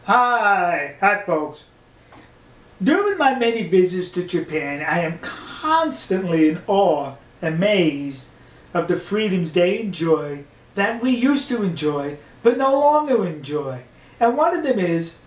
Hi folks. During my many visits to Japan, I am constantly in awe, amazed of the freedoms they enjoy that we used to enjoy but no longer enjoy. And one of them is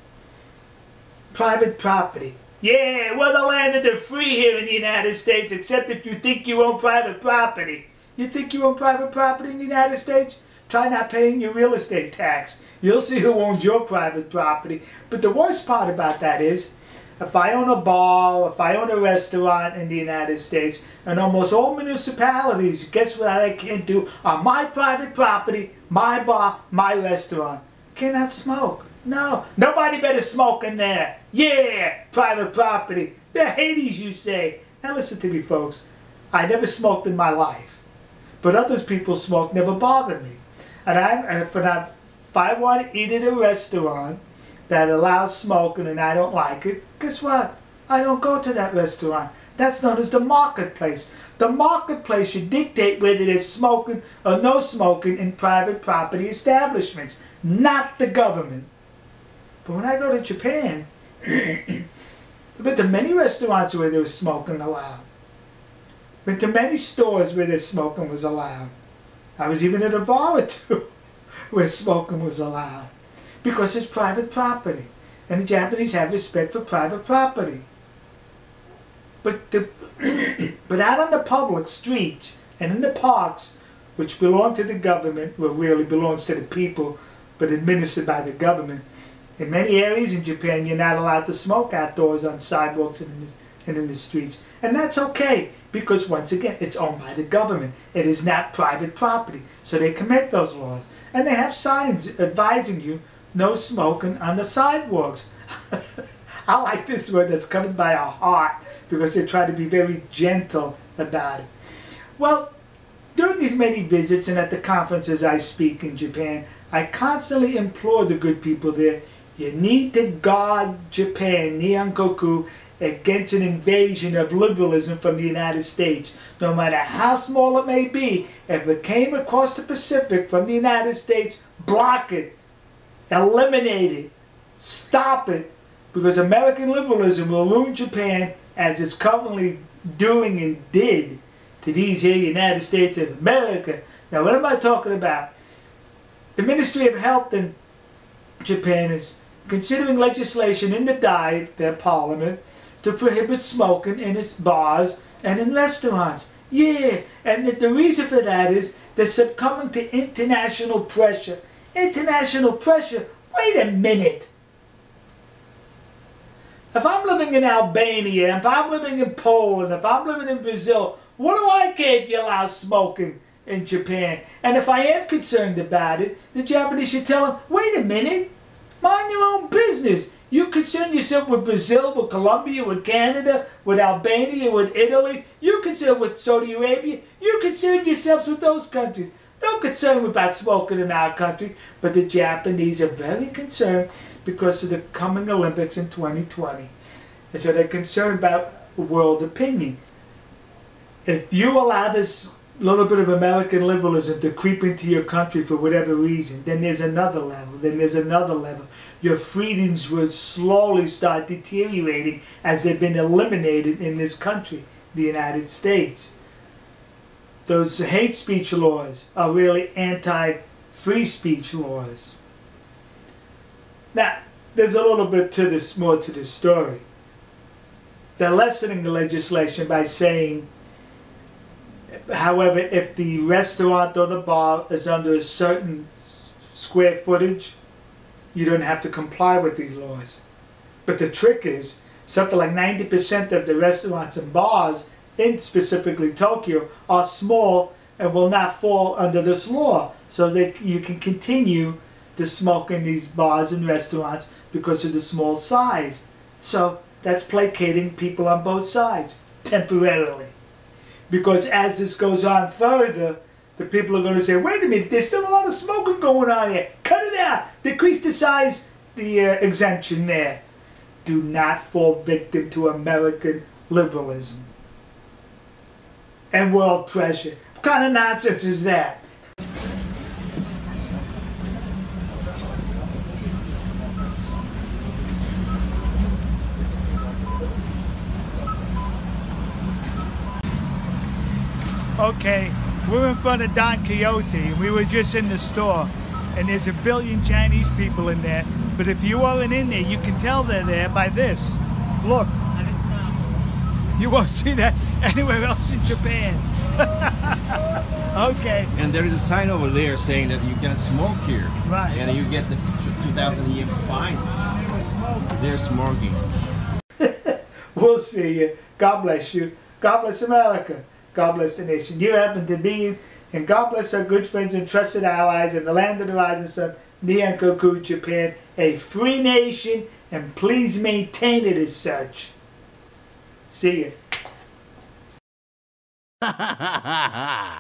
private property. Yeah, we're the land of the free here in the United States, except if you think you own private property. You think you own private property in the United States? Try not paying your real estate tax. You'll see who owns your private property. But the worst part about that is, if I own a bar, if I own a restaurant in the United States, and almost all municipalities, guess what I can't do on my private property, my bar, my restaurant? Cannot smoke. No, nobody better smoke in there. Yeah, private property. The Hades, you say. Now listen to me, folks. I never smoked in my life. But other people smoke never bothered me. And if I want to eat at a restaurant that allows smoking and I don't like it, guess what? I don't go to that restaurant. That's known as the marketplace. The marketplace should dictate whether there's smoking or no smoking in private property establishments, not the government. But when I go to Japan, I've been to many restaurants where there was smoking allowed. Been to many stores where the smoking was allowed. I was even at a bar or two where smoking was allowed. Because it's private property. And the Japanese have respect for private property. But out on the public streets and in the parks, which belong to the government, well, really belongs to the people, but administered by the government, in many areas in Japan, you're not allowed to smoke outdoors on sidewalks and in the streets. And that's okay, because once again, it's owned by the government. It is not private property. So they can make those laws. And they have signs advising you, no smoking on the sidewalks. I like this word that's coming by our heart, because they try to be very gentle about it. Well, during these many visits and at the conferences I speak in Japan, I constantly implore the good people there, you need to guard Japan, Nihonkoku, against an invasion of liberalism from the United States. No matter how small it may be, if it came across the Pacific from the United States, block it, eliminate it, stop it, because American liberalism will ruin Japan as it's currently doing and did to these here United States of America. Now what am I talking about? The Ministry of Health in Japan is considering legislation in the Diet, their parliament, to prohibit smoking in its bars and in restaurants. Yeah, and the reason for that is they're succumbing to international pressure. International pressure? Wait a minute. If I'm living in Albania, if I'm living in Poland, if I'm living in Brazil, what do I care if you allow smoking in Japan? And if I am concerned about it, the Japanese should tell them, wait a minute, mind your own business. You concern yourself with Brazil, with Colombia, with Canada, with Albania, with Italy. You concern with Saudi Arabia. You concern yourselves with those countries. Don't concern about smoking in our country. But the Japanese are very concerned because of the coming Olympics in 2020. And so they're concerned about world opinion. If you allow this little bit of American liberalism to creep into your country for whatever reason, then there's another level, then there's another level. Your freedoms will slowly start deteriorating as they've been eliminated in this country, the United States. Those hate speech laws are really anti-free speech laws. Now, there's a little bit to this, more to this story. They're lessening the legislation by saying, however, if the restaurant or the bar is under a certain square footage, you don't have to comply with these laws. But the trick is, something like 90% of the restaurants and bars in specifically Tokyo are small and will not fall under this law. So that you can continue to smoke in these bars and restaurants because of the small size. So that's placating people on both sides, temporarily. Because as this goes on further, the people are going to say, wait a minute, there's still a lot of smoking going on here. Cut it out. Decrease the size, the exemption there. Do not fall victim to American liberalism and world pressure. What kind of nonsense is that? Okay, we're in front of Don Quixote, and we were just in the store, and there's a billion Chinese people in there. But if you weren't in there, you can tell they're there by this. Look. You won't see that anywhere else in Japan. Okay. And there is a sign over there saying that you cannot smoke here. Right. And you get the 2,000 yen fine. They're smoking. We'll see you. God bless you. God bless America. God bless the nation you happen to be in. And God bless our good friends and trusted allies in the land of the rising sun, Nihonkoku, Japan, a free nation, and please maintain it as such. See ya.